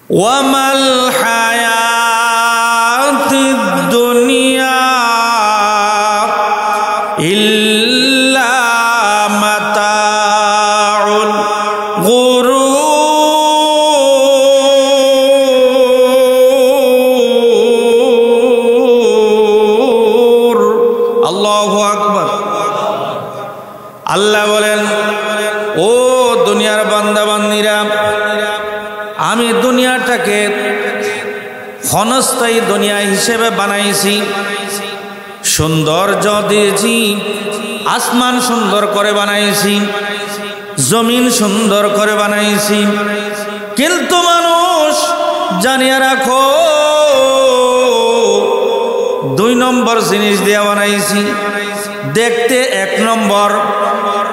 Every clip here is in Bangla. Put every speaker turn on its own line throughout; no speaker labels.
ওয়ামাল হায়াতিদ দুনিয়া ইল্লা মাতাউল গুরুর। আল্লাহু আকবার। আল্লাহ বলেন, ও দুনিয়ার বান্দা বান্দিরা, আমি দুনিয়াটাকে ক্ষণস্থায়ী দুনিয়া হিসেবে বানাইছি, সৌন্দর্য দিয়েছি, আসমান সুন্দর করে বানাইছি, জমিন সুন্দর করে বানাইছি। কিন্তু মানুষ জানিয়ে রাখো, 2 নম্বর জিনিস দিয়ে বানাইছি। দেখতে 1 নম্বর,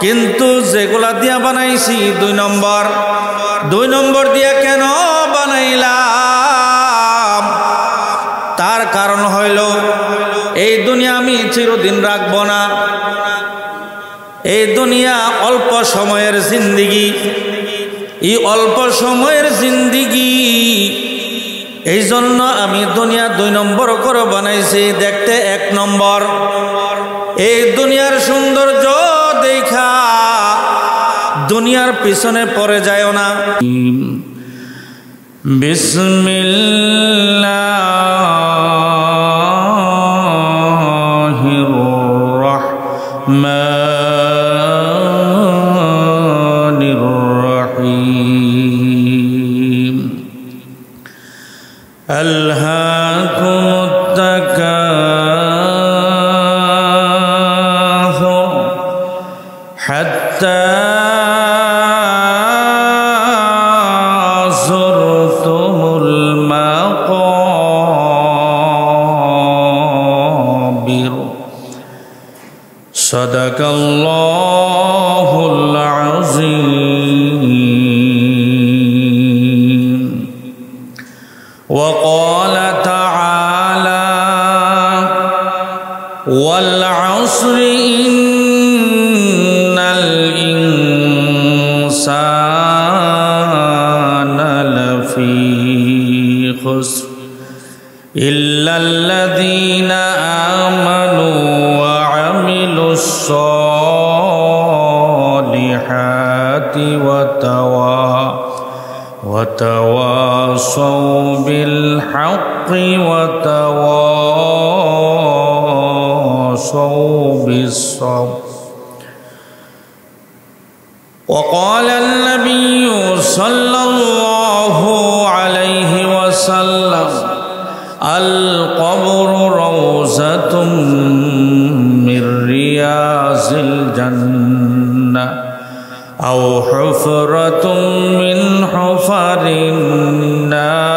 কিন্তু যেগুলা দিয়া বানাইছি 2 নম্বর। 2 নম্বর দিয়ে কেন বানাইলাম? তার কারণ হইল, এই দুনিয়া আমি চিরদিন রাখব না। এই দুনিয়া অল্প সময়ের জিন্দিগি। এই অল্প সময়ের জিন্দিগি, এই জন্য আমি দুনিয়া 2 নম্বর করে বানাইছি, দেখতে 1 নম্বর। এই দুনিয়ার সৌন্দর্য দেখা দুনিয়ার পিছনে পড়ে যায় না। বিসমিল্লাহির রাহমানির রাহিম। আলহাকুমুত তাকাসুর হাত্তা যুরতুমুল মাকাবির। সাদাকাল্লাহুল আযীম। ওয়া ক্বালা তাআলা ওয়াল আসরি ইন্নাল ইনসানা লাফি খুসর ইল্লাল্লাযীনা আমানু ওয়া আমিলুস সালিহাতি ওয়া তাওয়াসাউ বিল হাক্কি ওয়া তাওয়াসাউ বিস সাবর। وقال النبي صلى الله عليه وسلم القبر روضة من رياض الجنة أو حفرة من حفر النار।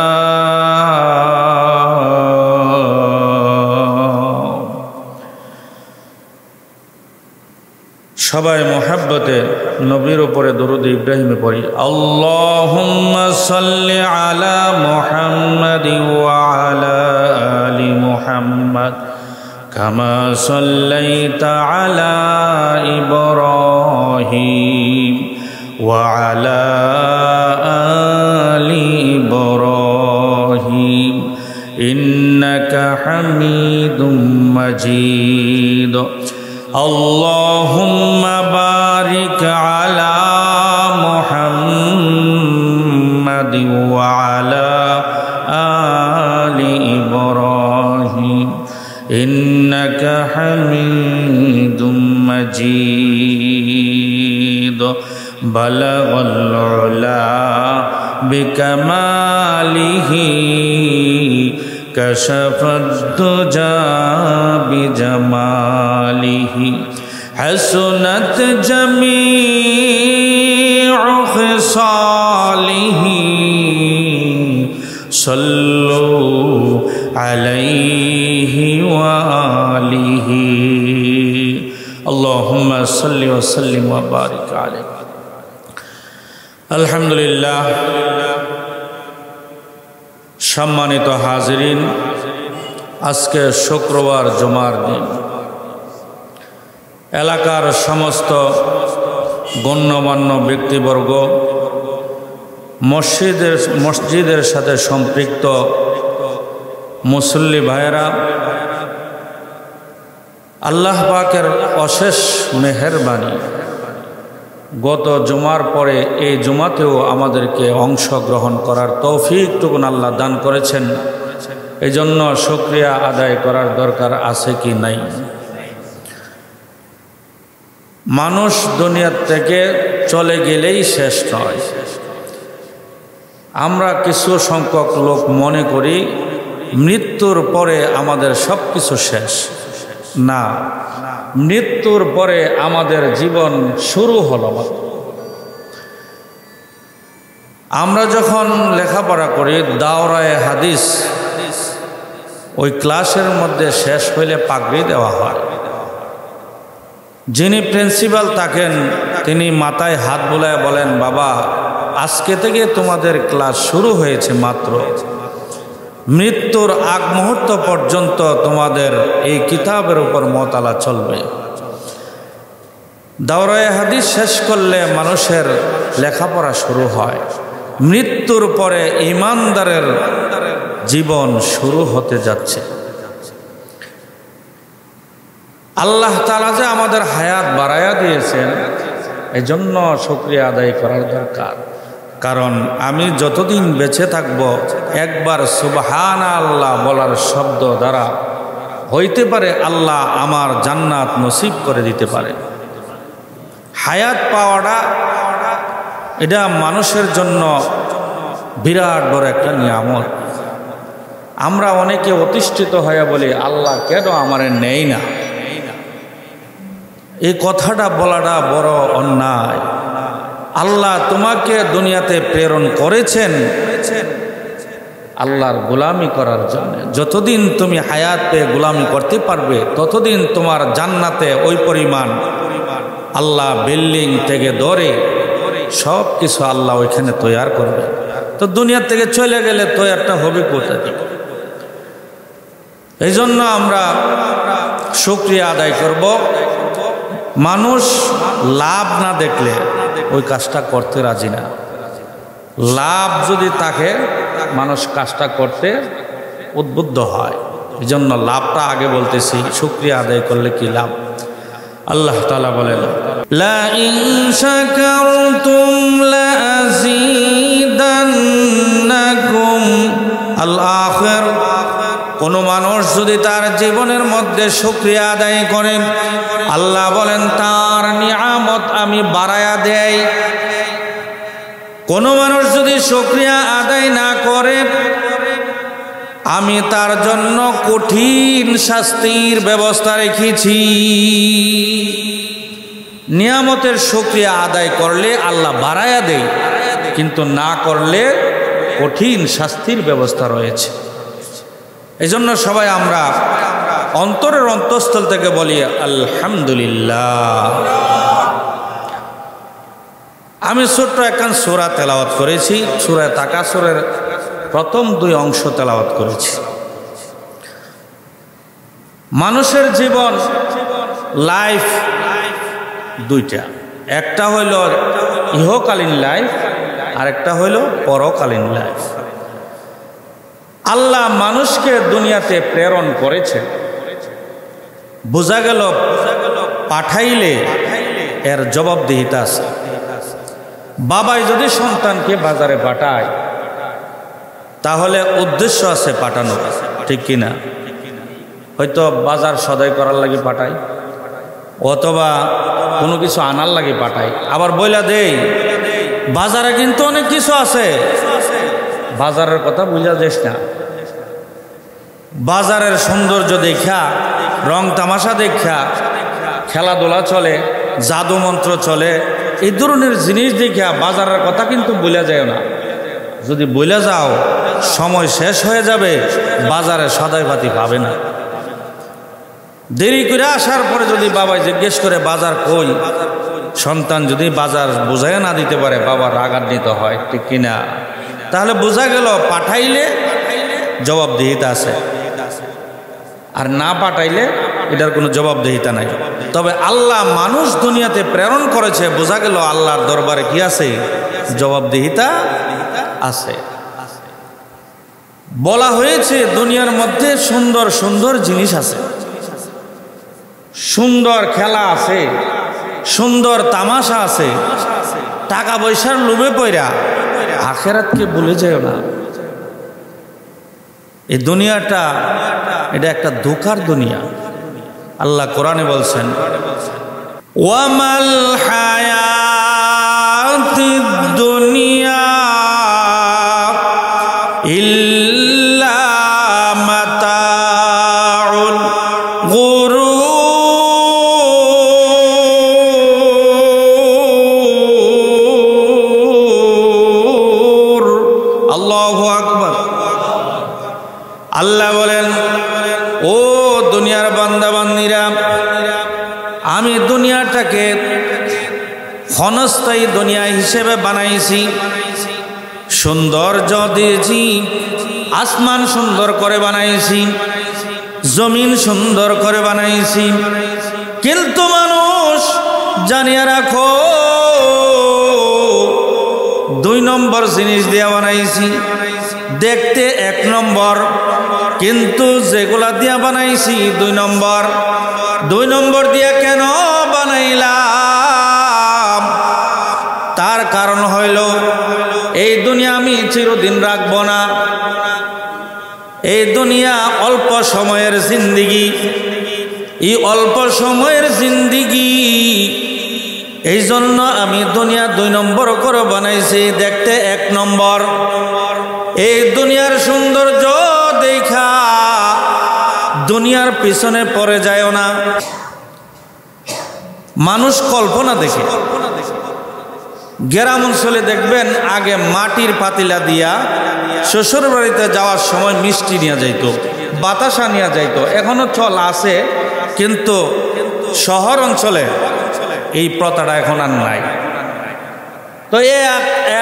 সবাই মোহাব্বতে নবীর উপরে দরুদ ইব্রাহিমে পড়ি। আল্লাহুম্মা সাল্লি আলা মুহাম্মাদ ওয়া আলা আলি মুহাম্মাদ কামা সাল্লাইতা আলা ইব্রাহিম ওয়া আলা আলি ইব্রাহিম ইন্নাকা হামিদুম মাজিদ। আল্লাহুম্মা বারিক আলা মুহাম্মাদ ওয়া আলা আলি ইব্রাহিম ইন্নাকা হামিদুম মাজিদ। বালাগাল উলা বিকামালিহি কাশাফাদ দুজা বিজামালিহি হাসুনাত জামিউ খিসালিহি সাল্লু আলাইহি ওয়া আলিহি। আল্লাহুম্মা সাল্লি ওয়া সাল্লিম ওয়া বারিক আলাইহি। আলহামদুলিল্লাহ। সম্মানিত হাজিরিন, আজকে শুক্রবার জুমার দিন। এলাকার সমস্ত গণ্যমান্য ব্যক্তিবর্গ, মসজিদের সাথে সম্পৃক্ত মুসল্লি ভাইয়েরা, আল্লাহ পাকের অশেষ মেহেরবানি, গত জুমার পরে এই জুমাতেও আমাদেরকে অংশগ্রহণ করার তৌফিকটুকুন আল্লাহ দান করেছেন। এই জন্য শুকরিয়া আদায় করার দরকার আছে কি নাই? মানুষ দুনিয়ার থেকে চলে গেলেই শেষ নয়। আমরা কিছু সংখ্যক লোক মনে করি মৃত্যুর পরে আমাদের সব কিছু শেষ। না, মৃত্যুর পরে আমাদের জীবন শুরু হলো। আমরা যখন লেখাপড়া করি দাওরায়ে হাদিস, ওই ক্লাসের মধ্যে শেষ হইলে পাগড়ি দেওয়া হয়। যিনি প্রিন্সিপাল থাকেন তিনি মাথায় হাত বুলায় বলেন, বাবা আজকে থেকে তোমাদের ক্লাস শুরু হয়েছে মাত্র, মৃত্যুর আগ মুহূর্ত পর্যন্ত তোমাদের এই কিতাবের উপর মোতালা চলবে। দাওরায়ে হাদিস শেষ করলে মানুষের লেখাপড়া শুরু হয়। মৃত্যুর পরে ঈমানদারের জীবন শুরু হতে যাচ্ছে। আল্লাহ তাআলা যে আমাদের হায়াত বাড়ায়া দিয়েছেন, এই জন্য শুকরিয়া আদায় করার দরকার। কারণ আমি যতদিন বেঁচে থাকব একবার সুবহানাল্লাহ বলার শব্দ দ্বারা হইতে পারে আল্লাহ আমার জান্নাত নসিব করে দিতে পারে। হায়াত পাওয়াটা এটা মানুষের জন্য বিরাট বড় একটা নিয়ামত। আমরা অনেকে অতিষ্ঠিত হয়ে বলি, আল্লাহ কেন আমারে নেই না? এই কথাটা বলাটা বড় অন্যায়। আল্লাহ তোমাকে দুনিয়াতে প্রেরণ করেছেন আল্লাহর গোলামি করার জন্য। যতদিন তুমি হায়াত পেয়ে গোলামি করতে পারবে ততদিন তোমার জান্নাতে ওই পরিমাণ আল্লাহ বিল্ডিং থেকে ধরে সব কিছু আল্লাহ ওইখানে তৈয়ার করবে। তো দুনিয়া থেকে চলে গেলে তৈয়ারটা হবে কোথায় থেকে? এই জন্য আমরা শুকরিয়া আদায় করব। মানুষ লাভ না দেখলে ওই কাজটা করতে রাজি না। লাভ যদি থাকে মানুষ কাজটা করতে উদ্বুদ্ধ হয়। এই জন্য লাভটা আগে বলতেছি, শুকরিয়া আদায় করলে কি লাভ? আল্লাহ তাআলা বলেন, লা ইন শাকারতুম লা আযীদান্নাকুম আল আখির। কোন মানুষ যদি তার জীবনের মধ্যে শুকরিয়া আদায় করে, আল্লাহ বলেন তার নিয়ামত আমি বাড়ায়া দেই। কোন মানুষ যদি শুকরিয়া আদায় না করে, আমি তার জন্য কঠিন শাস্তির ব্যবস্থা রেখেছি। নিয়ামতের শুকরিয়া আদায় করলে আল্লাহ বাড়ায়া দেয়, কিন্তু না করলে কঠিন শাস্তির ব্যবস্থা রয়েছে। এই জন্য সবাই আমরা অন্তরের অন্তঃস্থল থেকে বলি আলহামদুলিল্লাহ। আমি ছোট্ট একখান সূরা তেলাওয়াত করেছি, সূরা তাকাসুরের প্রথম 2 অংশ তেলাওয়াত করেছি। মানুষের জীবন লাইফ দুইটা, একটা হইল ইহকালীন লাইফ আর একটা হইল পরকালীন লাইফ। আল্লাহ মানুষকে দুনিয়াতে প্রেরণ করেছে, বোঝা গেল পাঠাইলে এর জবাবদিহিতা আছে। বাবাই যদি সন্তানকে বাজারে পাঠায় তাহলে উদ্দেশ্য আছে পাঠানো, ঠিক কিনা? হয়তো বাজার সদাই করার লাগে পাঠায়, অথবা কোনো কিছু আনার লাগে পাঠায়। আবার বইলা দেই বাজারে কিন্তু অনেক কিছু আছে, বাজারের কথা বুঝা যাস না। বাজারের সৌন্দর্য দেখা, রং তামাশা দেখা, খেলাধুলা চলে, জাদু মন্ত্র চলে, এই ধরনের জিনিস দেখা বাজারের কথা কিন্তু ভুলে যায় না। যদি ভুলে যাও সময় শেষ হয়ে যাবে, বাজারে সদাই পাতি পাবে না। দেরি করে আসার পরে যদি বাবাই জিজ্ঞেস করে বাজার কই, সন্তান যদি বাজার বোঝাই না দিতে পারে বাবার রাগান্বিত হয়, ঠিক কিনা? তাহলে বোঝা গেল পাঠাইলে জবাবদিহিতা আছে, আর না পাঠাইলে এটার কোনো জবাবদিহিতা নাই। তবে আল্লাহ মানুষ দুনিয়াতে প্রেরণ করেছে, বোঝা গেল আল্লাহর দরবারে কি আছে? জবাবদিহিতা আছে। বলা হয়েছে দুনিয়ার মধ্যে সুন্দর সুন্দর জিনিস আছে, সুন্দর খেলা আছে, সুন্দর তামাশা আছে। টাকা পয়সার লোভে পয়রা আখিরাতকে ভুলে যেও না। এই দুনিয়াটা এটা একটা ধোঁকার দুনিয়া। আল্লাহ কোরআনে বলছেন, ওয়ামাল হায়াতিদ দুনিয়া ইল্লা মাতাউল গুরুর। আল্লাহু আকবার। আল্লাহ বলেন, ও দুনিয়ার বান্দা বান্দিরা, আমি দুনিয়াটাকে ক্ষণস্থায়ী দুনিয়া হিসেবে বানাইছি, সৌন্দর্য দিয়েছি, আসমান সুন্দর করে বানাইছি, জমিন সুন্দর করে বানাইছি। কিন্তু মানুষ জানিয়ে রাখো, 2 নম্বর জিনিস দিয়ে বানাইছি। দেখতে 1 নম্বর, কিন্তু যেগুলা দিয়া বানাইছি 2 নম্বর। 2 নম্বর দিয়া কেন বানাইলাম? তার কারণ হইল এই দুনিয়া আমি চিরদিন রাখব না। এই দুনিয়া অল্প সময়ের জিন্দিগি। এই অল্প সময়ের জিন্দিগি, এই জন্য আমি দুনিয়া 2 নম্বর করে বানাইছি, দেখতে 1 নম্বর। এই দুনিয়ার সৌন্দর্য দেখা দুনিয়ার পিছনে পড়ে যায়ও না। মানুষ কল্পনা দেখে। গ্রাম অঞ্চলে দেখবেন আগে মাটির পাতিলা দিয়া শ্বশুর বাড়িতে যাওয়ার সময় মিষ্টি নিয়ে যাইত, বাতাসা নিয়ে যাইত। এখনো চল আছে, কিন্তু শহর অঞ্চলে এই প্রথাটা এখন আর নাই। তো এই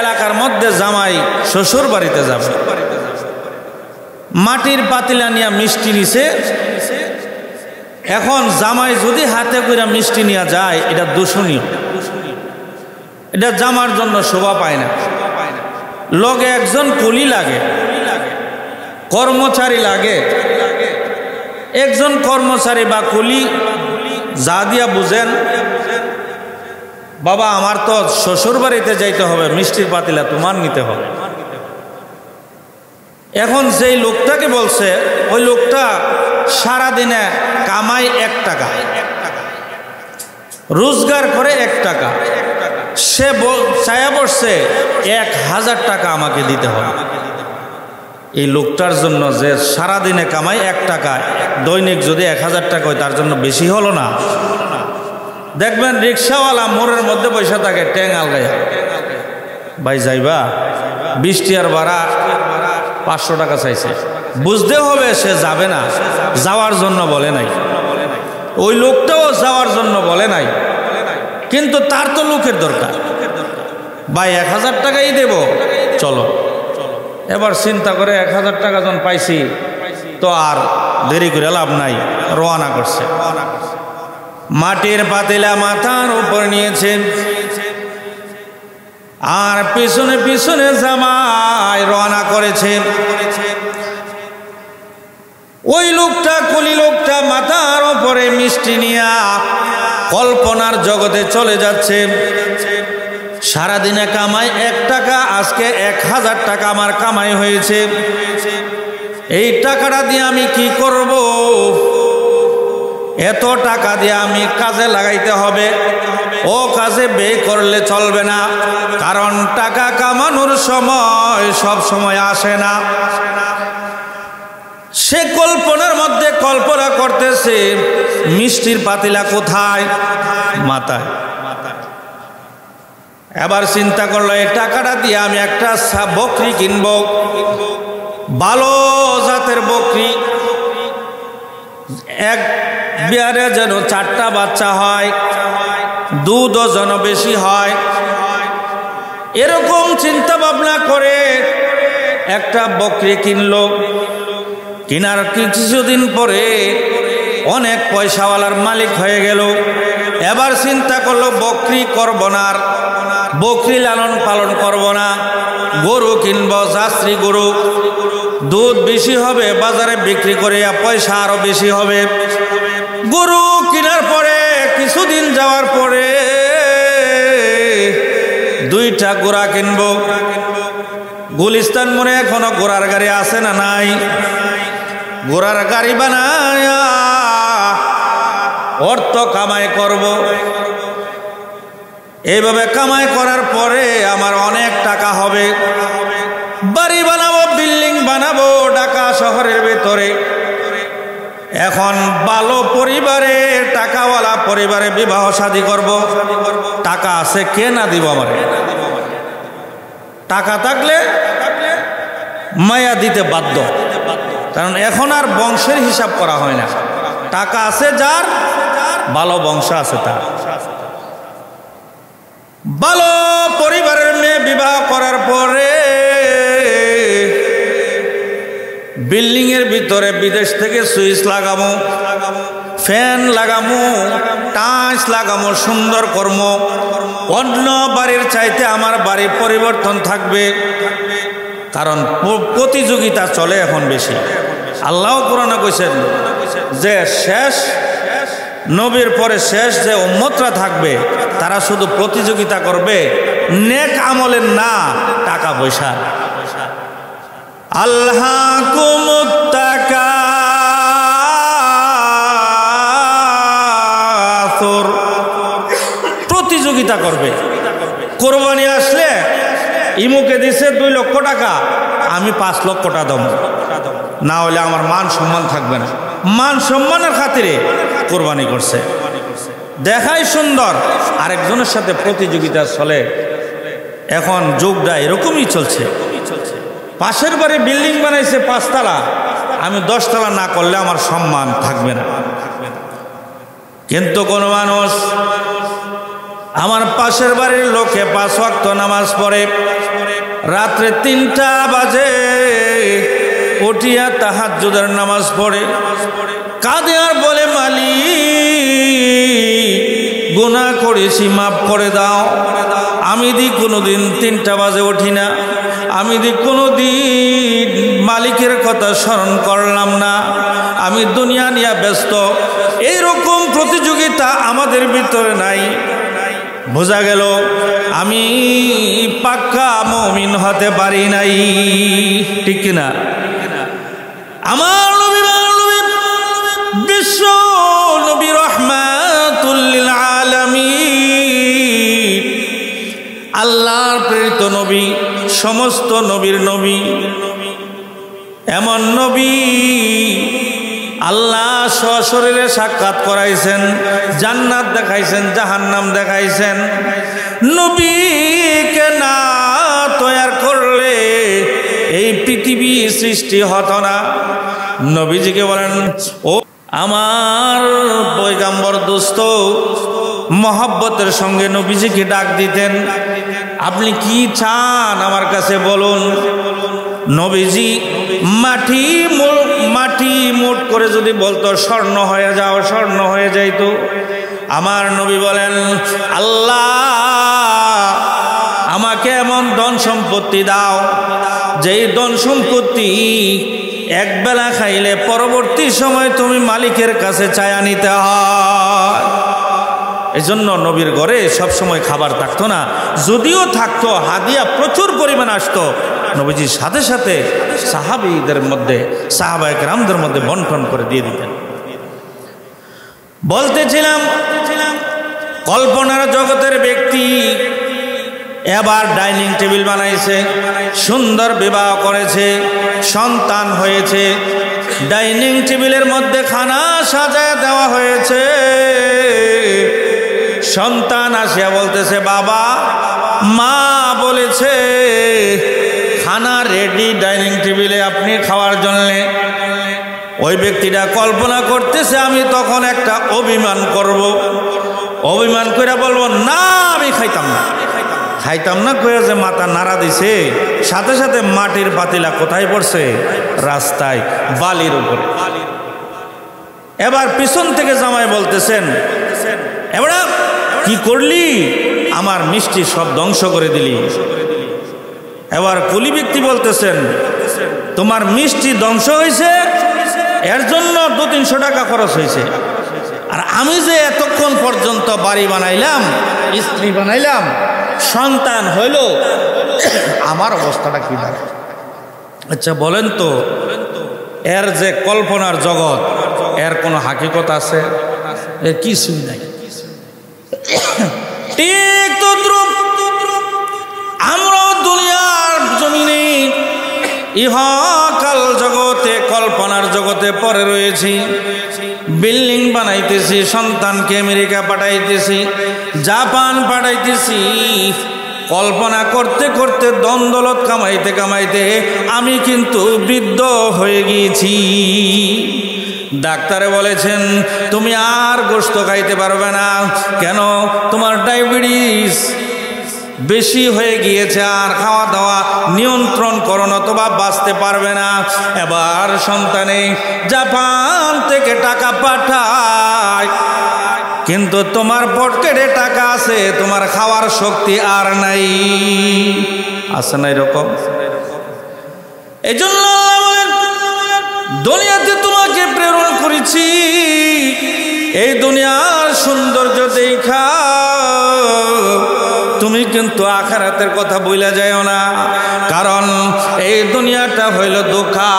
এলাকার মধ্যে জামাই শ্বশুর বাড়িতে যাবে, মাটির পাতিলা নিয়ে মিষ্টি নিছে। এখন জামাই যদি হাতে করে মিষ্টি নিয়ে যায়, এটা দূষণীয়, এটা জামার জন্য শোভা পায় না। লগে একজন কুলি লাগে, কর্মচারী লাগে। একজন কর্মচারী বা কুলি যা দিয়া বুঝেন, বাবা আমার তো শ্বশুর বাড়িতে যাইতে হবে, মিষ্টির পাতিলা তোমার নিতে হবে। এখন যেই লোকটাকে বলছে, ওই লোকটা সারাদিনে কামাই 1 টাকা, রোজগার করে 1 টাকা। সে চায়া বসছে 1000 টাকা আমাকে দিতে হবে। এই লোকটার জন্য যে সারাদিনে কামাই 1 টাকা, দৈনিক যদি 1000 টাকা হয়, তার জন্য বেশি হলো না? দেখবেন রিক্সাওয়ালা মোড়ের মধ্যে পয়সা থাকে, ট্যাং আলগাইয়া, ভাই যাইবা? 20 টাকার ভাড়া, 500 টাকা চাইছে। বুঝতে হবে সে যাবে না, যাওয়ার জন্য বলে নাই। ওই লোকটাও যাওয়ার জন্য বলে নাই, কিন্তু তার তো লোকের দরকার। ভাই 1000 টাকাই দেব, চলো। এবার চিন্তা করে 1000 টাকা যখন পাইছি, তো আর দেরি করে লাভ নাই, রওনা করছে। মাটির পাতিলা মাথার উপর নিয়েছে, আর পিছনে পিছনে জামাই রওনা করেছে। ওই লোকটা, কুলি লোকটা মাথার উপরে মিষ্টি নিয়া কল্পনার জগতে চলে যাচ্ছে। সারাদিনে কামাই 1 টাকা, আজকে 1000 টাকা আমার কামাই হয়েছে। এই টাকাটা দিয়ে আমি কি করব? এত টাকা দিয়ে আমি কাজে লাগাইতে হবে, ও কাজে ব্যয় করলে চলবে না। কারণ টাকা কামানোর সময় সব সময় আসে না। সে কল্পনার মধ্যে কল্পনা করতেছে, মিষ্টির পাতিলা কোথায়? মাথায়। এবার চিন্তা করলো, এই টাকাটা দিয়ে আমি একটা বকরি কিনবো, ভালো জাতের বকরি, এক বিয়ারে যেন 4টা বাচ্চা হয়, দুধও যেন বেশি হয়। এরকম চিন্তা ভাবনা করে একটা বকরি কিনলো। কেনার কিছুদিন পরে অনেক পয়সাওয়ালার মালিক হয়ে গেল। এবার চিন্তা করলো বকরি করব না, বকরি লালন পালন করব না, গরু কিনব, জার্সি গরু, দুধ বেশি হবে, বাজারে বিক্রি করে পয়সা আরো বেশি হবে। গরু কেনার পরে কিছুদিন যাওয়ার পরে দুইটা ঘোড়া কিনব। গুলিস্তান মোড়ে এখনো ঘোড়ার গাড়ি আছে না নাই? ঘোড়ার গাড়ি বানায় অর্থ কামাই করব। এইভাবে কামাই করার পরে আমার অনেক টাকা হবে, বাড়ি বানাবো, বিল্ডিং বানাবো ঢাকা শহরের ভিতরে। এখন ভালো পরিবারে, টাকাওয়ালা পরিবারে বিবাহ শাদী করব। টাকা আছে, কে না দিব আমার? টাকা থাকলে মায়া দিতে বাধ্য, কারণ এখন আর বংশের হিসাব করা হয় না। টাকা আছে যার, ভালো বংশ আছে তার। ভালো পরিবারের মেয়ে বিবাহ করার পরে বিল্ডিং এর ভিতরে বিদেশ থেকে সুইচ লাগামো, ফ্যান লাগামো, টাচ লাগামো, সুন্দর কর্ম। অন্য বাড়ির চাইতে আমার বাড়ির পরিবর্তন থাকবে, কারণ প্রতিযোগিতা চলে এখন বেশি। আল্লাহ কোরআনে কইছেন যে শেষ নবীর পরে শেষ যে উম্মতরা থাকবে তারা শুধু প্রতিযোগিতা করবে নেক আমলের না, টাকা পয়সা। আল্লাহকুমুত তাকাসুর, প্রতিযোগিতা করবে। কোরবানি আসলে ইমুকে দিছে 2 লক্ষ টাকা, আমি 5 লক্ষ টাকা দেব, না হলে আমার মান সম্মান থাকবে না। মান সম্মানের খাতিরে কোরবানি করছে, দেখাই সুন্দর, আরেকজনের সাথে প্রতিযোগিতা চলে। এখন যুগটা এরকমই চলছে। পাশের বাড়ি বিল্ডিং বানাইছে 5 তলা, আমি 10 তলা না করলে আমার সম্মান থাকবে না। কিন্তু কোন মানুষ আমার পাশের বাড়ির লোকে 5 ওয়াক্ত নামাজ পড়ে, রাত্রে 3টা বাজে উঠিয়া তাহাজ্জুদের নামাজ পড়ে, কাঁদে আর বলে মালিক গুনাহ করেছি, মাফ করে দাও। আমি দি কোনোদিন 3টা বাজে উঠি না, আমি দি কোনোদিন মালিকের কথা স্মরণ করলাম না, আমি দুনিয়া নিয়ে ব্যস্ত। এইরকম প্রতিযোগিতা আমাদের ভিতরে নাই। বোঝা গেল আমি পাক্কা মুমিন হতে পারি নাই, ঠিক কিনা? আমার নবী বিশ্ব নবী রাহমাতুল লিল আলামিন, আল্লাহর প্রেরিত নবী, সমস্ত নবীর নবী, এমন নবী আল্লাহ সশরীরে সাক্ষাৎ করাইছেন, জান্নাত দেখাইছেন, জাহান্নাম দেখাইছেন। নবীকে না তৈয়ার করলে এই পৃথিবী সৃষ্টি হতো না। নবীজিকে বলেন, ও আমার পয়গম্বর দোস্ত, মহব্বতের সঙ্গে নবীজিকে ডাক দিতেন, আপনি কি চান আমার কাছে বলুন। নবীজি মাটি মোট করে যদি বলতো স্বর্ণ হয়ে যাও, স্বর্ণ হয়ে যাইত। আমার নবী বলেন, আল্লাহ আমাকে এমন ধন সম্পত্তি দাও যেই ধন সম্পত্তি একবেলা খাইলে পরবর্তী সময় তুমি মালিকের কাছে চায়া নিতে হয়। এজন্য নবীর ঘরে সবসময় খাবার থাকতো না, যদিও থাকতো হাদিয়া প্রচুর পরিমাণ আসতো, নবীজির সাথে সাথে সাহাবীদের মধ্যে, সাহাবায়ে কেরামদের মধ্যে বন্টন করে দিয়ে দিতেন। বলতেছিলাম কল্পনার জগতের ব্যক্তি এবার ডাইনিং টেবিল বানাইছে, সুন্দর বিবাহ করেছে, সন্তান হয়েছে, ডাইনিং টেবিলের মধ্যে খানা সাজায় দেওয়া হয়েছে। সন্তান আসিয়া বলতেছে, বাবা মা বলেছে খানা রেডি ডাইনিং টেবিলে, আপনি খাওয়ার জন্যে। ওই ব্যক্তিটা কল্পনা করতেছে আমি তখন একটা অভিমান করব, অভিমান করে বলবো না আমি খাইতাম না কয়ে যে মাথা নাড়া দিছে, সাথে সাথে মাটির পাতিলা কোথায় পড়ছে? রাস্তায়, বালির উপরে। এবার পিছন থেকে জামাই বলতেছেন, এবার কি করলি? আমার মিষ্টি সব ধ্বংস করে দিলি। এবার কুলি ব্যক্তি বলতেছেন, তোমার মিষ্টি ধ্বংস হয়েছে, এর জন্য 200-300 টাকা খরচ হয়েছে, আর আমি যে এতক্ষণ পর্যন্ত বাড়ি বানাইলাম, স্ত্রী বানাইলাম, সন্তান হইল, আমার অবস্থাটা কি দাঁড়ায়? আচ্ছা বলেন তো, এর যে কল্পনার জগৎ, এর কোনো হাকিকত আছে? এর কিছুই নাই। ঠিক তদ্রূপ আমরাও দুনিয়ার জমিনে ইহকাল জগতে, কল্পনার জগতে পড়ে রয়েছি। বিল্ডিং বানাইতেছি, সন্তানকে আমেরিকা পাঠাইতেছি, জাপান পাঠাইতেছি, কল্পনা করতে করতে দ্বন্দ্বলত কামাইতে কামাইতে আমি কিন্তু বৃদ্ধ হয়ে গিয়েছি। ডাক্তারে বলেছেন তুমি আর গোশত খাইতে পারবে না। কেন? তোমার ডায়াবেটিস বেশি হয়ে গিয়েছে, আর খাওয়া দাওয়া নিয়ন্ত্রণ করো নতুবা বাঁচতে পারবে না। এবার সন্তানে জাপান থেকে টাকা পাঠায়, কিন্তু তোমার পকেটে টাকা আছে, তোমার খাওয়ার শক্তি আর নাই। আছে না এরকম? এই জন্য আল্লাহ বলেন, দুনিয়াতে তোমাকে প্রেরণ করেছি, এই দুনিয়ার সৌন্দর্য দেখা তুমি কিন্তু আখিরাতের কথা বইলা যাও না। কারণ এই দুনিয়াটা হইল ধোঁকা,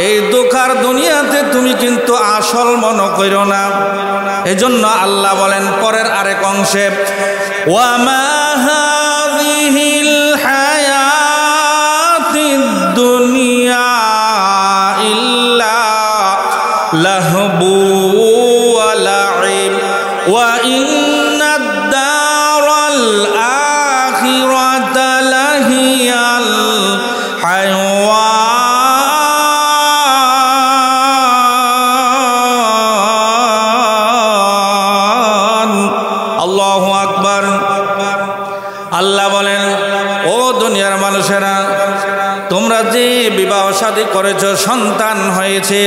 এই ধোঁকার দুনিয়াতে তুমি কিন্তু আসল মনে করো না। এজন্য আল্লাহ বলেন পরের আরেক অংশে, ওয়া মা হাযিহিল হায়াতিদ দুনিয়া ইল্লা লাহবু ওয়া লাইব ওয়া ইন্নাদ দারাল আখিরাতা লাহিয়াল হায়াওয়ান। আল্লাহু আকবার। আল্লাহ বলেন, ও দুনিয়ার মানুষেরা, তোমরা যে বিবাহ শাদী করেছ, সন্তান হয়েছে,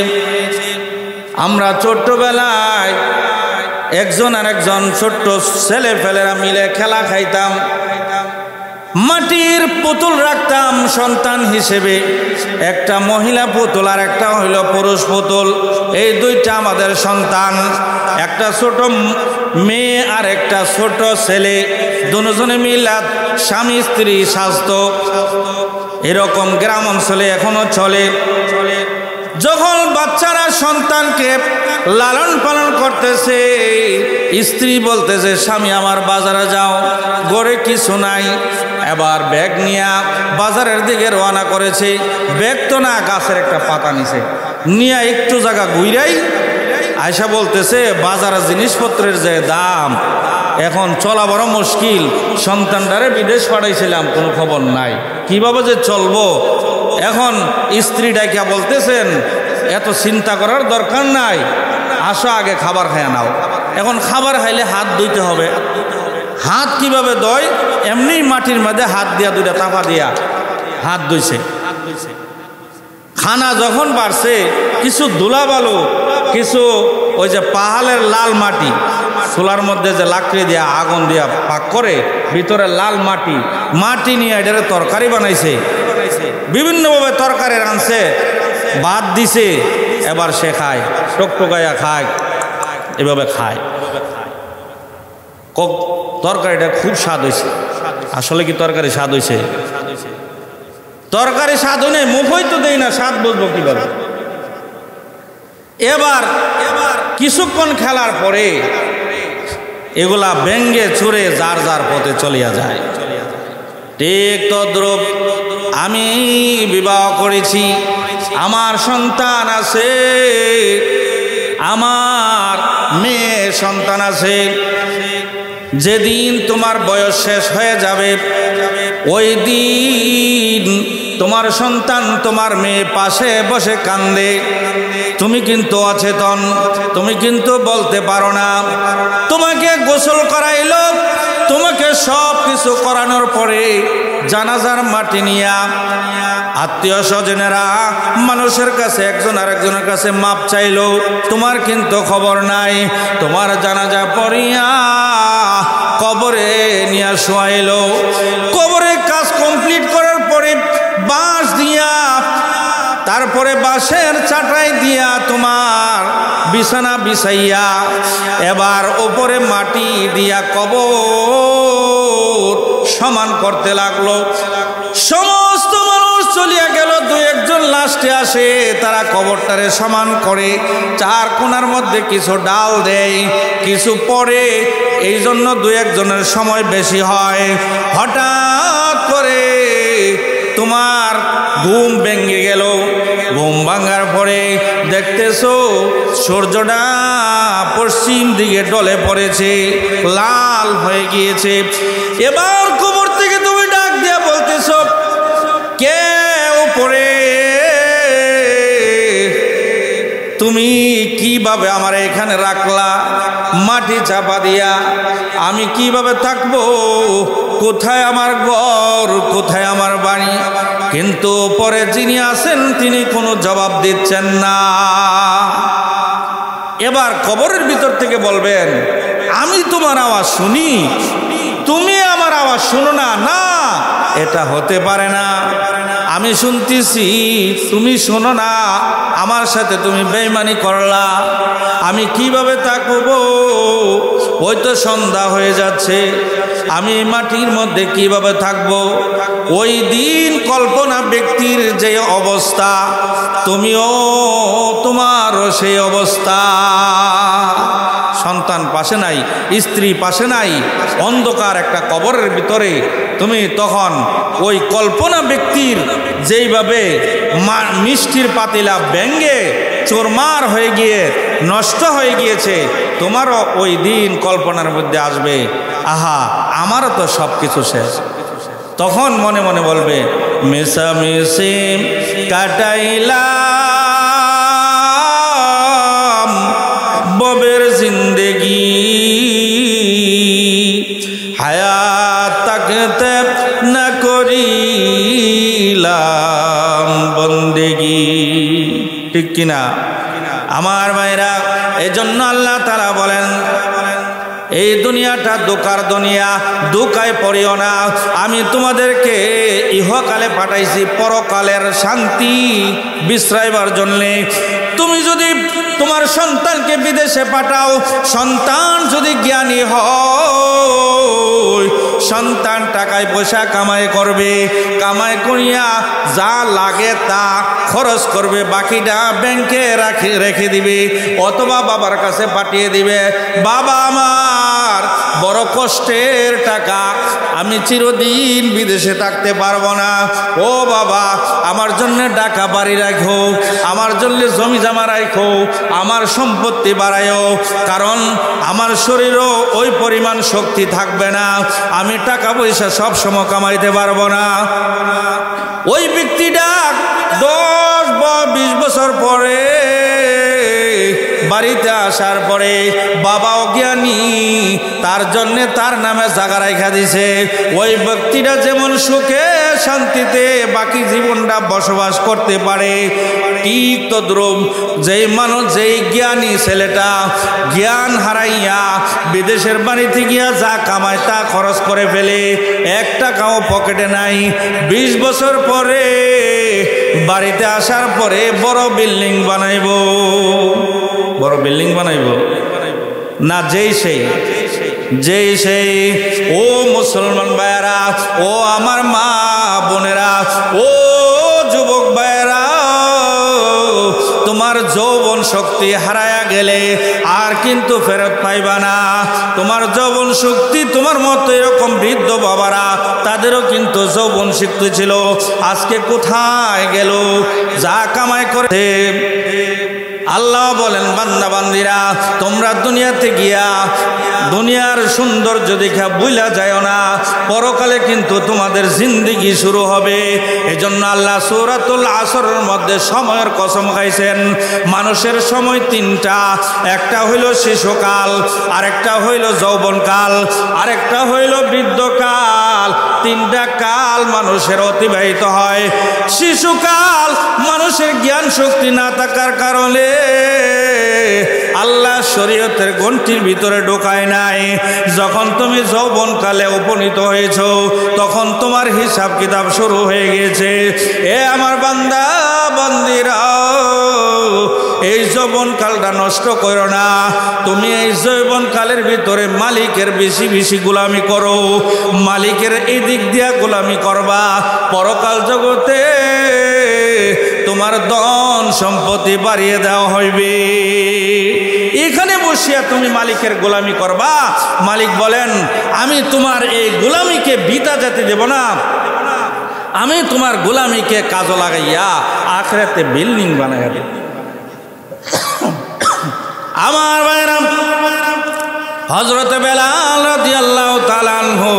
আমরা ছোট্টবেলায় একজন আর একজন ছোট্ট ছেলে ফেলেরা মিলে খেলা খাইতাম, মাটির পুতুল রাখতাম সন্তান হিসেবে, একটা মহিলা পুতুল আর একটা হইল পুরুষ পুতুল। এই দুইটা আমাদের সন্তান, একটা ছোট মেয়ে আর একটা ছোট ছেলে, দুজনে মিলা স্বামী স্ত্রী সাজতো। এরকম গ্রাম অঞ্চলে এখনো চলে। যখন বাচ্চারা সন্তানকে লালন পালন করতেছে, স্ত্রী বলতেছে স্বামী আমার বাজারে যাও, ঘরে কিছু নাই। এবার ব্যাগ নিয়ে বাজারের দিকে রওনা করেছে। ব্যাগ তো না, গাছের একটা পাতা নিছে, নিয়ে একটু জায়গা ঘুরাই আয়সা বলতেছে বাজারের জিনিসপত্রের যে দাম, এখন চলা বড় মুশকিল। সন্তানটারে বিদেশ পাঠাইছিলাম, কোনো খবর নাই, কিভাবে যে চলবো। এখন স্ত্রী ডাইকা বলতেছেন এত চিন্তা করার দরকার নাই, আসো আগে খাবার খাইয়া নাও। এখন খাবার খাইলে হাত ধুইতে হবে। হাত কিভাবে ধোয়? এমনি মাটির মধ্যে হাত দিয়া দুইটা তাপা দিয়া হাত ধুইছে। খানা যখন বাড়ছে, কিছু ধুলা বালু, কিছু ওই যে পাহাড়ের লাল মাটি, চুলার মধ্যে যে লাকড়ি দিয়া আগুন দিয়া পাক করে, ভিতরে লাল মাটি, মাটি নিয়ে এটারে তরকারি বানাইছে, বিভিন্নভাবে তরকারি রাঁধছে, ভাত দিছে। এবার সে খায়, টকটকাইয়া খায়, এভাবে খায়। তরকারিটা খুব স্বাদ হয়েছে। আসলে কি তরকারি স্বাদ হয়েছে? তরকারি স্বাদ হয় নাই, মুখই তো দেই না, স্বাদ বুঝবো কিভাবে? এবার কিছুক্ষণ খেলার পরে এগুলা ভেঙ্গে চুরে যার যার পথে চলিয়া যায়। ঠিক তদ্রূপ আমি বিবাহ করেছি, আমার সন্তান আছে, আমার মেয়ে সন্তান আছে। যেদিন তোমার বয়স শেষ হয়ে যাবে, ওই দিন তোমার সন্তান, তোমার মেয়ে পাশে বসে কান্দে, তুমি কিন্তু অচেতন, তুমি কিন্তু বলতে পারো না। তোমাকে গোসল করাইল, তোমাকে সব কিছু করানোর পরে জানাজার মাটি নিয়া আত্মীয় স্বজনেরা মানুষের কাছে একজন আরেকজনের কাছে মাপ চাইলো, তোমার কিন্তু খবর নাই। তোমার জানাজা পড়িয়া কবরে নিয়ে শোয়াইলো। কবরে কাজ কমপ্লিট করার পরে বাঁশ দিয়া, তারপরে বাঁশের চাটাই দিয়া তোমার বিছানা বিছাইয়া, এবার ওপরে মাটি দিয়া কবর সমান করতে লাগলো। সমস্ত মানুষ চলিয়া গেল, দু একজন লাস্টে আসে, তারা কবরটারে সমান করে, চার কোণার মধ্যে কিছু ডাল দেয়, কিছু পরে, এই জন্য দু একজনের সময় বেশি হয়। হঠাৎ করে তোমার ঘুম ভেঙে গেল। ঘুম ভাঙার পরে দেখতেছো সূর্যটা পশ্চিম দিকে ঢলে পড়েছে, লাল হয়ে গিয়েছে। এবার কবর থেকে তুমি ডাক দিয়া বলতেছো, কে উপরে? তুমি কিভাবে আমার এখানে রাখলা মাটি চাপা দিয়া? আমি কিভাবে থাকবো? কোথায় আমার ঘর, কোথায় আমার বাড়ি? কিন্তু পরে যিনি আছেন তিনি কোনো জবাব দিচ্ছেন না। এবার কবরের ভিতর থেকে বলবেন, আমি তোমার আওয়াজ শুনি, তুমি আমার আওয়াজ শুনো না। না, এটা হতে পারে না। আমি শুনতেছি, তুমি শোনো না। আমার সাথে তুমি বেঈমানি করলা, আমি কিভাবে থাকবো? ওই তো সন্ধ্যা হয়ে যাচ্ছে, আমি মাটির মধ্যে কিভাবে থাকবো? ওই দিন কল্পনা ব্যক্তির যে অবস্থা, তুমিও তোমারও সেই অবস্থা। সন্তান পাশে নাই, স্ত্রী পাশে নাই, অন্ধকার একটা কবরের ভিতরে তুমি তখন ওই কল্পনা ব্যক্তির যেইভাবে মিষ্টির পাতিলা ভেঙ্গে চোরমার হয়ে গিয়ে নষ্ট হয়ে গিয়েছে, তোমারও ওই দিন কল্পনার মধ্যে আসবে, আহা আমারও তো সব কিছু শেষ। তখন মনে মনে বলবে, মিশামিশি কাটাইলাম ববের জিন্দেগি, হায়াত তাকতে না করিলাম বন্দেগি। ঠিক কিনা আমার ভাইরা? এই জন্য আল্লাহ তাআলা বলেন, এই দুনিয়াটা দোকার দুনিয়া, দোকায় পড়িও না। আমি তোমাদেরকে ইহকালে পাঠাইছি পরকালের শান্তি বিশ্রাইবার জন্যে। তুমি যদি তোমার সন্তানকে বিদেশে পাঠাও, সন্তান যদি জ্ঞানী হয়, সন্তান টাকায় পয়সা কামাই করবে, কামাই করিয়া যা লাগে তা খরচ করবে, বাকিটা ব্যাংকে রেখে দিবে অথবা বাবার কাছে পাঠিয়ে দিবে। বাবা আমার বড় কষ্টের টাকা, আমি চিরদিন বিদেশে থাকতে পারবো না। ও বাবা, আমার জন্য টাকা বাড়ি রাখো, আমার জন্য জমি জমা রাখো, আমার সম্পত্তি বাড়ায়ও, কারণ আমার শরীরও ওই পরিমাণ শক্তি থাকবে না, আমি টাকা পয়সা সব সময় কামাইতে পারবো না। ওই ব্যক্তিটা 10 বা 20 বছর পরে বাড়িতে আসার পরে বাবা অজ্ঞানী, তার জন্য তার নামে জায়গা রাখা দিছে। ওই ব্যক্তিটা যেমন সুখে শান্তিতে বাকি জীবনটা বসবাস করতে পারে, ঠিক তদ্রুপ যেই মানুষ, যেই জ্ঞানী ছেলেটা জ্ঞান হারাইয়া বিদেশের বাড়িতে গিয়া যা কামায় তা খরচ করে ফেলে, 1 টাকাও পকেটে নাই, 20 বছর পরে বাড়িতে আসার পরে বড় বিল্ডিং বানাইব, বড় বিল্ডিং বানাইব না? যেই সেই ও মুসলমান ভাইয়েরা, ও আমার মা বোনেরা, ও যুবক ভাইয়েরা, তোমার যৌবন শক্তি হারায়া গেলে আর কিন্তু ফেরত পাইবা না। তোমার যৌবন শক্তি, তোমার মতো এরকম বৃদ্ধ বাবারা, তাদেরও কিন্তু যৌবন শক্তি ছিল, আজকে কোথায় গেল? যা কামাই করে। আল্লাহ বলেন, বান্দা বান্দিরা, তোমরা দুনিয়াতে গিয়া দুনিয়ার সৌন্দর্য দেখা ভুলা যায় না, পরকালে কিন্তু তোমাদের জিন্দেগি শুরু হবে। এজন্য আল্লাহ সূরাতুল আসরের মধ্যে সময়ের কসম খাইছেন। মানুষের সময় 3টা, একটা হইল শিশুকাল, আরেকটা হইল যৌবনকাল, আরেকটা হইল বৃদ্ধকাল। 3টা কাল মানুষের অতিবাহিত হয়। শিশুকাল মানুষের জ্ঞান শক্তি না থাকার কারণে আল্লাহ শরীয়তের গণ্ঠির ভিতরে ঢোকায় নাই। যখন তুমি যৌবনকালে উপনীত হয়েছ তখন তোমার হিসাব কিতাব শুরু হয়ে গেছে। এ আমার বান্দা বান্দিরা, এই যৌবনকালটা নষ্ট করো না। তুমি এই যৌবনকালের ভিতরে মালিকের বেশি বেশি গোলামি করো, মালিকের এই দিক দিয়া গোলামি করবা। পরকাল জগতে তোমার ধন সম্পত্তি বাড়িয়ে দেওয়া হইবে। এখানে বসিয়া তুমি মালিকের গোলামি করবা। মালিক বলেন, আমি তোমার এই গোলামিকে বিতা যেতে দেব না, আমি তোমার গোলামিকে কাজে লাগাইয়া আখিরাতে বিল্ডিং বানাইয়া দেব। আমার ভাইরা, হযরত বেলাল রাদিয়াল্লাহু তাআলা আনহু,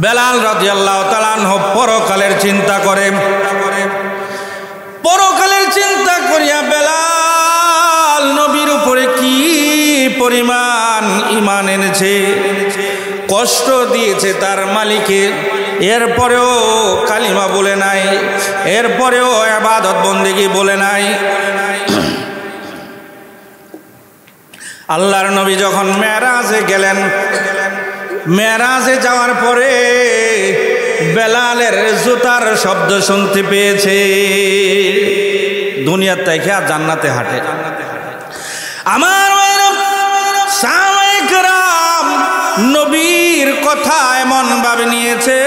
বেলাল রাদিয়াল্লাহু তাআলা আনহু পরকালের চিন্তা করে, পরকালের চিন্তা করিয়া বেলাল নবীর উপরে কি পরিমাণ ঈমান এনেছে, কষ্ট দিয়েছে তার মালিকে, এরপরেও কালিমা বলে নাই, এরপরেও ইবাদত বন্দেগী বলে নাই। আল্লাহর নবী যখন মেরাজে গেলেন, মেরাজে যাওয়ার পরে বেলালের জুতার শব্দ শুনতে পেয়েছে। দুনিয়ার থেকে আর জান্নাতে হাঁটে। আমার সাহাবায়ে কেরাম নবীর কথা এমন ভাবে নিয়েছে,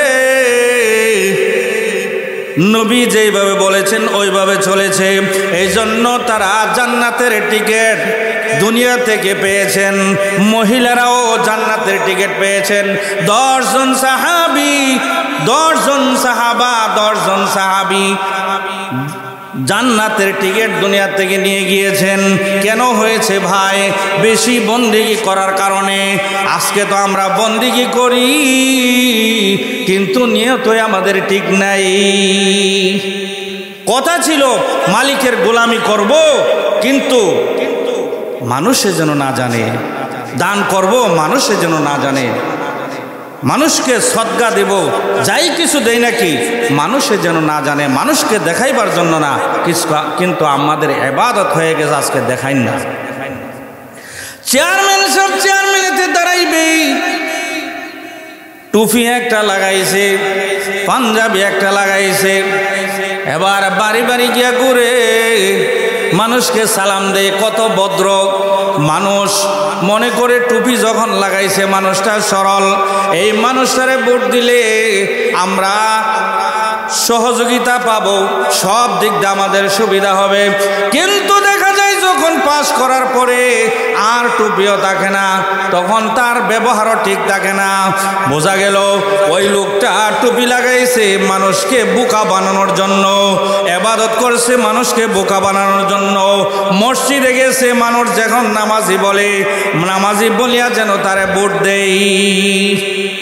নবী যেইভাবে বলেছেন ওইভাবে চলেছে। এই জন্য তারা জান্নাতের টিকিট দুনিয়া থেকে পেয়েছেন, মহিলারাও জান্নাতের টিকিট পেয়েছেন। 10 জন সাহাবী, 10 জন সাহাবা, 10 জন সাহাবী জান্নাতের টিকিট দুনিয়া থেকে নিয়ে গিয়েছেন। কেন হয়েছে ভাই? বেশি বন্দেগী করার কারণে। আজকে তো আমরা বন্দেগী করি কিন্তু নিয়তই আমাদের ঠিক নাই। কথা ছিল মালিকের গোলামি করব, কিন্তু মানুষে যেন না জানে। দান করব, মানুষে যেন না জানে। মানুষকে সদকা দেব, যাই কিছু দেই নাকি মানুষে যেন না জানে, মানুষকে দেখাইবার জন্য না। কিন্তু আমাদের ইবাদত হয়ে গেছে আজকে দেখাই না। চেয়ারম্যান সব চেয়ারম্যানেতে দাঁড়াইবে, টুপি একটা লাগাইছে, পাঞ্জাবি একটা লাগাইছে, এবার বাড়ি বাড়ি গিয়া ঘুরে মানুষকে সালাম দেয়। কত ভদ্র মানুষ, মনে করে টুপি যখন লাগাইছে মানুষটা সরল, এই মানুষটারে ভোট দিলে আমরা সহযোগিতা পাবো, সব দিক দিয়ে আমাদের সুবিধা হবে। কিন্তু দেখা যায় যখন পাস করার পরে আর টুপিও থাকে না, তখন তার ব্যবহারও ঠিক থাকে না। বোঝা গেল ওই লোকটা টুপি লাগাইছে মানুষকে বোকা বানানোর জন্য, ইবাদত করছে মানুষকে বোকা বানানোর জন্য। মসজিদে গেছে মানুষ যখন নামাজি বলে, নামাজি বলিয়া যেন তারে ভোট দেই।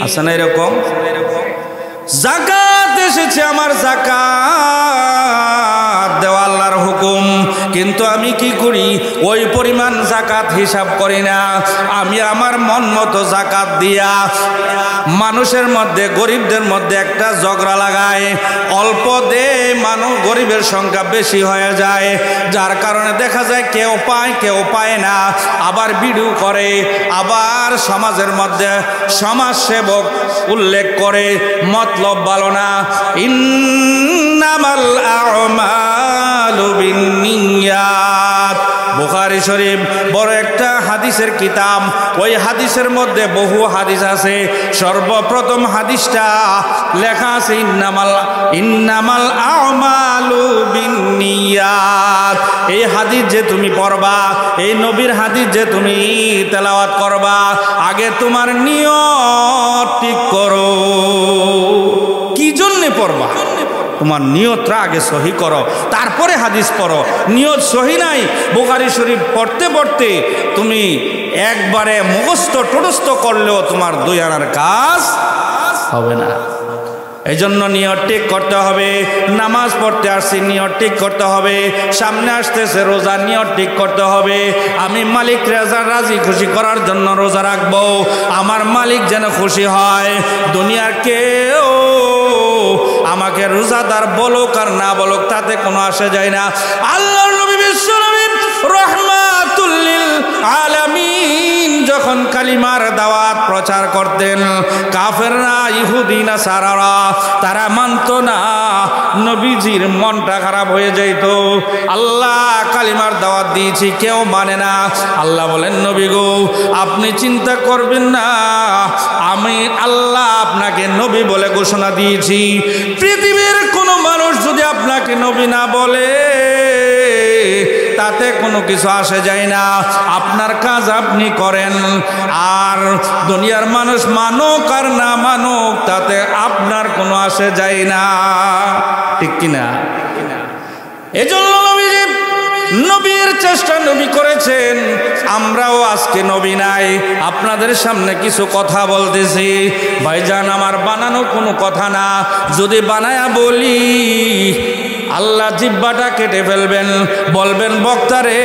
আছে না এরকম? যাকাত এসেছে, আমার যাকাত দেওয়া আল্লাহর হুকুম, কিন্তু আমি কি করি? ওই পরিমাণ যাকাত হিসাব করি না। আমি আমার মন মতো যাকাত দিয়া মানুষের মধ্যে, গরিবদের মধ্যে একটা ঝগড়া লাগাই। অল্প দে, মানুষ গরিবের সংখ্যা বেশি হয়ে যায়, যার কারণে দেখা যায় কেউ পায় কেউ পায় না। আবার ভিডিও করে, আবার সমাজের মধ্যে সমাজসেবক উল্লেখ করে, মতলব ভালো না। ইন্নামাল আ'মালু বিন্নিয়াত, বুখারী শরীফ বড় একটা হাদিসের কিতাব। ওই হাদিসের মধ্যে বহু হাদিস আছে। সর্বপ্রথম হাদিসটা লেখা আছে ইন্নামাল আ'মালু বিন্নিয়াত। এই হাদিস যে তুমি পড়বা, এই নবীর হাদিস যে তুমি তেলাওয়াত করবা, আগে তোমার নিয়ত ঠিক করো। কি জন্যে পড়বা? তোমার নিয়তটা আগে সহি করো, তারপরে হাদিস পড়ো। নিয়ত সহি নাই, বুখারী শরীফ পড়তে পড়তে তুমি একবারে মুখস্থ টুটস্থ করলেও তোমার 2 আনার কাজ হবে না। এই জন্য নিয়ত ঠিক করতে হবে। নামাজ পড়তে আসছি, নিয়ত ঠিক করতে হবে। সামনে আসতেছে রোজা, নিয়ত ঠিক করতে হবে। আমি মালিক রাজি খুশি করার জন্য রোজা রাখবো, আমার মালিক যেন খুশি হয়। দুনিয়ার কেউ আমাকে রোজাদার বলুক আর না বলুক তাতে কোনো আসে যায় না। আল্লাহর নবী বিশ্বনবী রাহমাতুল লিল আলামিন যখন কালিমার দাওয়াত প্রচার করতেন, কাফেররা ইহুদি নাসারারা তারা মানত না, নবীজির মনটা খারাপ হয়ে যেত। আল্লাহ কালিমার দাওয়াত দিয়েছি, কেউ মানে না। আল্লাহ বলেন, নবী গো আপনি চিন্তা করবেন না, আমি আল্লাহ আপনাকে নবী বলে ঘোষণা দিয়েছি। পৃথিবীর কোনো মানুষ যদি আপনাকে নবী না বলে তাতে কোনো কিছু আসে যায় না, আপনার কাজ আপনি করেন। আর দুনিয়ার মানুষ মানুক আর না মানুক তাতে আপনার কোনো আসে যায় না, ঠিক কিনা? এজন্য নবীজি নবীর চেষ্টা নবী করেছেন। আমরাও আজকে নবী নাই, আপনাদের সামনে কিছু কথা বলতেছি। ভাইজান আমার বানানো কোনো কথা না, যদি বানায়া বলি আল্লাহ জিহ্বাটা কেটে ফেলবেন, বলবেন বক্তারে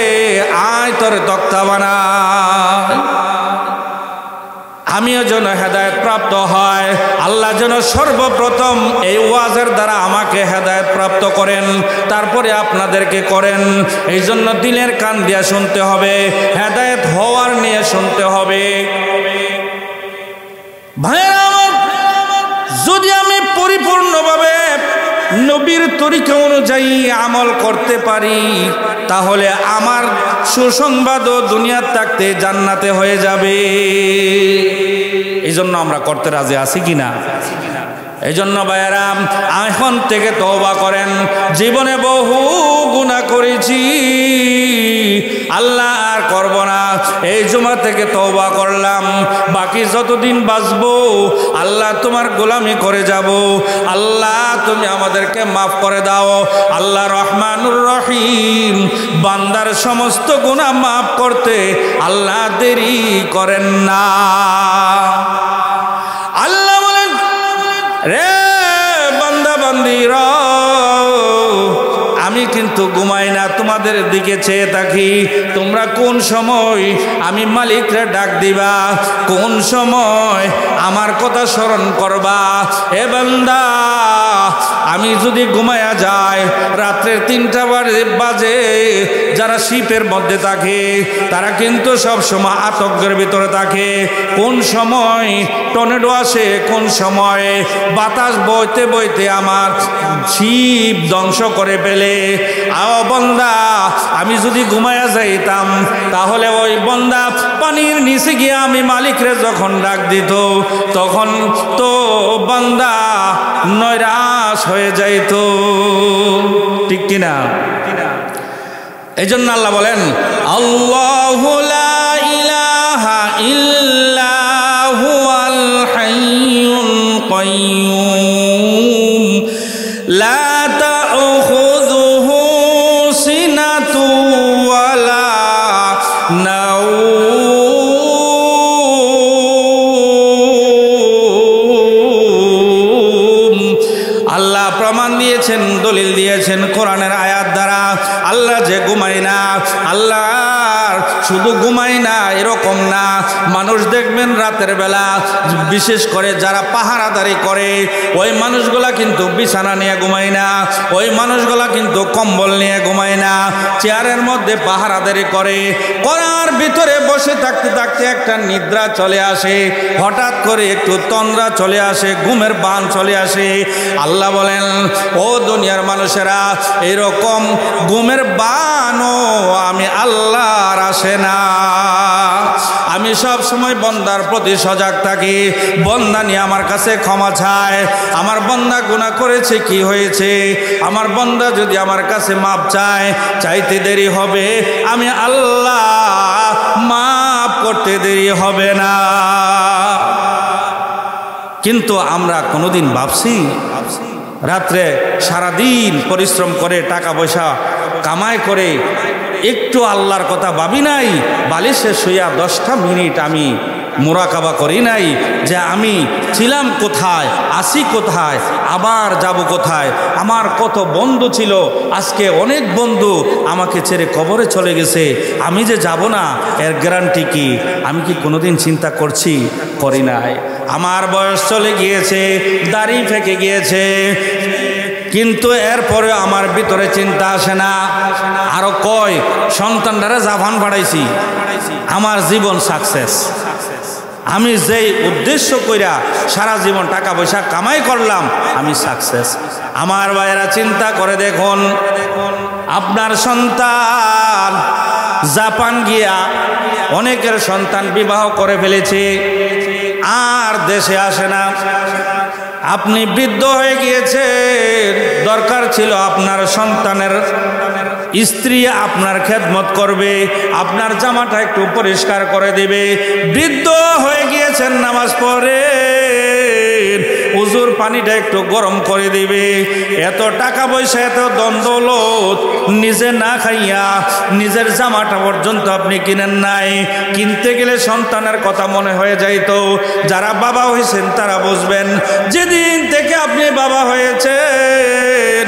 আয় তোর তক্তা বানা। আমিও যেন হেদায়েত প্রাপ্ত হয়, আল্লাহ যেন সর্বপ্রথম এই ওয়াজের দ্বারা আমাকে হেদায়েত প্রাপ্ত করেন, তারপরে আপনাদেরকে করেন। এই জন্য দিলের কান দিয়ে শুনতে হবে, হেদায়েত হওয়ার নিয়ে শুনতে হবে। ভাইরা আমার, যদি আমি পরিপূর্ণভাবে নবীর তরিকা অনুযায়ী আমল করতে পারি তাহলে আমার সুসংবাদও দুনিয়ার থাকতে জান্নাতে হয়ে যাবে। এই জন্য আমরা করতে রাজি আছি কিনা? এই জন্য ভাইয়েরা এখন থেকে তওবা করেন। জীবনে বহু গুনাহ করেছি, আল্লাহ আর করব না, এই জুমা থেকে তওবা করলাম। বাকি যতদিন বাঁচবো আল্লাহ তোমার গোলামি করে যাব। আল্লাহ তুমি আমাদেরকে মাফ করে দাও। আল্লাহ রহমানুর রহিম, বান্দার সমস্ত গুনাহ মাফ করতে আল্লাহ দেরি করেন না। আল্লাহ বলেন, রে বান্দা বান্দিরা আমি কিন্তু ঘুমাই না, তোমাদের দিকে চেয়ে থাকি। তোমরা কোন সময় আমি মালিকরে ডাক দিবা, কোন সময় আমার কথা স্মরণ করবা। এ বান্দা আমি যদি ঘুমায়া যাই রাত্রের 3টা বাজে, যারা শিপের মধ্যে থাকে তারা কিন্তু সব সময় আতঙ্কের ভিতরে থাকে। কোন সময় টর্নেডো আসে, কোন সময় বাতাস বইতে বইতে আমার শিপ ধ্বংস করে ফেলে। আও বন্দা, আমি যদি ঘুমায়া যাইতাম তাহলে ওই বন্দা পানির নিচে গিয়ে আমি মালিকরে যখন ডাক দিত তখন তো বান্দা নৈরাশ হয়ে যাইত, ঠিক কিনা? এই জন্য আল্লাহ বলেন, আল্লাহু লা ইলাহা ইল্লা হুয়াল হাইয়ুল কাইয়্যুম লা তা'খুযুহু সিনাতু ওয়ালা নাওম। আল্লাহ প্রমাণ দিয়েছেন, দলিল দিয়েছেন কোরআনের আয়াত দ্বারা। আল্লাহ যে ঘুমায় না, আল্লাহ শুধু ঘুমায় না এরকম না। মানুষ দেখবেন রাতের বেলা বিশেষ করে যারা পাহারাদারি করে ওই মানুষগুলা কিন্তু বিছানা নিয়ে ঘুমায় না, ওই মানুষগুলা কিন্তু কম্বল নিয়ে ঘুমায় না, চেয়ারের মধ্যে পাহারাদারি করে। করার ভিতরে বসে থাকতে থাকতে একটা নিদ্রা চলে আসে, হঠাৎ করে একটু তন্দ্রা চলে আসে, ঘুমের বান চলে আসে। আল্লাহ বলেন, ও দুনিয়ার মানুষেরা, এরকম ঘুমের বানও আমি আল্লাহর আসে না। আমি সব সময় বন্দার প্রতি সজাগ থাকি। বন্দা নিয়ে আমার কাছে ক্ষমা চায়, আমার বন্দা গুনাহ করেছে, কি হয়েছে, আমার বন্দা যদি আমার কাছে মাপ চায়, চাইতে দেরি হবে, আমি আল্লাহ মাপ করতে দেরি হবে না। কিন্তু আমরা কোনোদিন ভাবছি রাত্রে সারাদিন পরিশ্রম করে টাকা পয়সা কামাই করে একটু আল্লাহর কথা ভাবি নাই? বালিশে শুইয়া 10টা মিনিট আমি মুরাকাবা করি নাই যে আমি ছিলাম কোথায়, আসি কোথায়, আবার যাব কোথায়। আমার কত বন্ধু ছিল, আজকে অনেক বন্ধু আমাকে ছেড়ে কবরে চলে গেছে, আমি যে যাব না এর গ্যারান্টি কি? আমি কি কোনোদিন চিন্তা করছি? করি নাই। আমার বয়স চলে গিয়েছে, দাড়ি ফেঁকে গিয়েছে, কিন্তু এরপরে আমার ভিতরে চিন্তা আসে না, আরো কয় সন্তানটারে জাপান পাঠাইছি, আমার জীবন সাকসেস। আমি যেই উদ্দেশ্য কইরা সারা জীবন টাকা পয়সা কামাই করলাম, আমি সাকসেস। আমার ভাইয়েরা চিন্তা করে দেখুন, আপনার সন্তান জাপান গিয়া অনেকের সন্তান বিবাহ করে ফেলেছে, আর দেশে আসে না। আপনি বৃদ্ধ হয়ে গিয়েছেন, দরকার ছিল আপনার সন্তানের স্ত্রী আপনার খেদমত করবে, আপনার জামাটা একটু পরিষ্কার করে দিবে। বৃদ্ধ হয়ে গিয়েছেন, নামাজ পড়ে উজুর পানিটা একটু গরম করে দিবে। এত টাকা পয়সা, এত দ্বন্দ্বলত, নিজে না খাইয়া নিজের জামাটা পর্যন্ত আপনি কিনেন নাই। কিনতে গেলে সন্তানের কথা মনে হয়ে যাইতো। যারা বাবা হয়েছেন তারা বুঝবেন, যেদিন থেকে আপনি বাবা হয়েছেন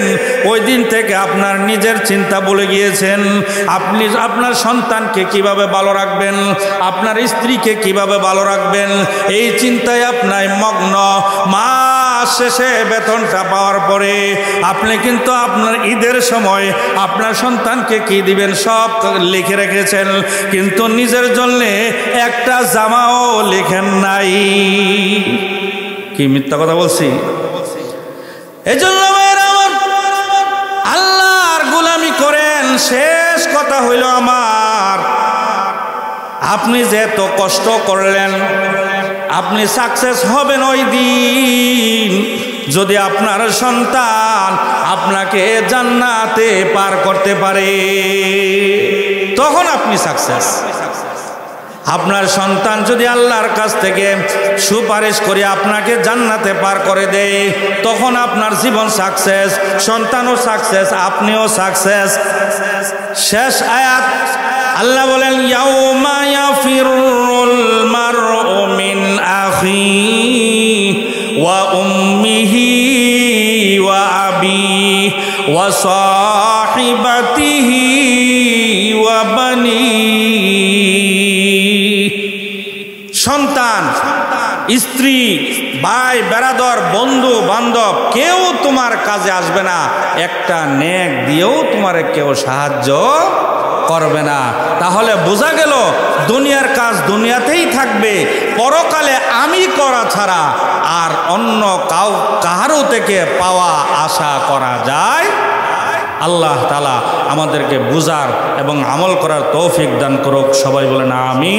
ওই দিন থেকে আপনার নিজের চিন্তা ভুলে গিয়েছেন। আপনি আপনার সন্তানকে কিভাবে ভালো রাখবেন, আপনার স্ত্রীকে কিভাবে ভালো রাখবেন, এই চিন্তায় আপনার মগ্ন। মাস শেষে বেতনটা পাওয়ার পরে আপনি কিন্তু আপনার ঈদের সময় আপনার সন্তানকে কি দিবেন সব লিখে রেখেছেন, কিন্তু নিজের জন্যে একটা জামাও লিখেন নাই। কি মিথ্যা কথা বলছি? এই জন্য আল্লাহর গোলামি করেন। শেষ কথা হইল আমার, আপনি যে এত কষ্ট করলেন, আপনি সাকসেস হবেন ওই দিন যদি আপনার সন্তান আপনাকে জান্নাতে পার করতে পারে, তখন আপনি সাকসেস। আপনার সন্তান যদি আল্লাহর কাছ থেকে সুপারিশ করে আপনাকে জান্নাতে পার করে দেয়, তখন আপনার জীবন সাকসেস, সন্তানও সাকসেস, আপনিও সাকসেস। শেষ আয়াত আল্লাহ বলেন, ইয়াউমা ইয়াফিরুল মারউ মিন আখিহি ওয়া উম্মিহি ওয়া আবিহি ওয়া সাহিবাতিহি ওয়া বানিহি। সন্তান, স্ত্রী, ভাই, বেরাদর, বন্ধু বান্ধব কেউ তোমার কাজে আসবে না, একটা নেক দিয়েও তোমার কেউ সাহায্য করবে না। তাহলে বোঝা গেল দুনিয়ার কাজ দুনিয়াতেই থাকবে, পরকালে আমি করা ছাড়া আর অন্য কারো থেকে পাওয়া আশা করা যায়। আল্লাহ তাআলা আমাদেরকে বুঝার এবং আমল করার তৌফিক দান করুক। সবাই বলেন আমিন।